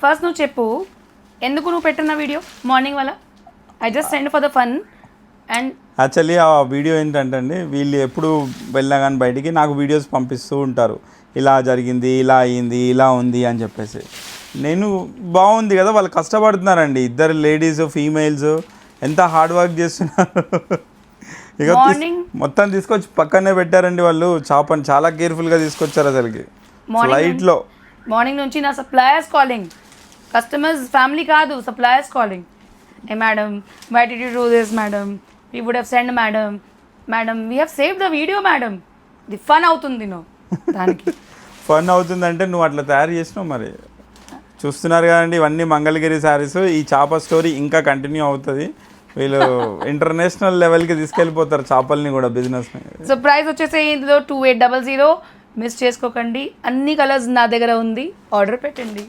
First నువ్వు చెప్పు ఎందుకు నువ్వు పెట్టిన వీడియో మార్నింగ్ వల్ల. I just send for the fun. And actually ఆ వీడియో ఏంటంటే అండి, వీళ్ళు ఎప్పుడు వెళ్ళినా కానీ బయటికి నాకు వీడియోస్ పంపిస్తూ ఉంటారు, ఇలా జరిగింది, ఇలా అయ్యింది, ఇలా ఉంది అని చెప్పేసి. నేను బాగుంది కదా, వాళ్ళు కష్టపడుతున్నారండి, ఇద్దరు లేడీస్ ఫీమేల్స్ ఎంత హార్డ్ వర్క్ చేస్తున్నారు. ఇక మొత్తం తీసుకొచ్చి పక్కనే పెట్టారండి వాళ్ళు. చేపని చాలా కేర్ఫుల్గా తీసుకొచ్చారు అసలుకి ఫ్లైట్లో. మార్నింగ్ నుంచి నా సప్లయర్స్ కాలింగ్, కస్టమర్స్ ఫ్యామిలీ కాదు, సప్లయర్స్ కాలింగ్. ఏ madam, why did you do this madam, we would have send madam, madam we have save the video madam. ఇది ఫన్ అవుతుంది నువ్వు దానికి. ఫన్ అవుతుందంటే నువ్వు అట్లా తయారు చేసినావు. మరి చూస్తున్నారు కదండి, ఇవన్నీ మంగళగిరి శారీస్. ఈ చేప స్టోరీ ఇంకా కంటిన్యూ అవుతుంది. వీళ్ళు ఇంటర్నేషనల్ లెవెల్కి తీసుకెళ్ళిపోతారు చేపల్ని కూడా, బిజినెస్ని. సో ప్రైస్ వచ్చేసి ఇందులో 2800. మిస్ చేసుకోకండి. అన్ని కలర్స్ నా దగ్గర ఉంది, ఆర్డర్ పెట్టండి.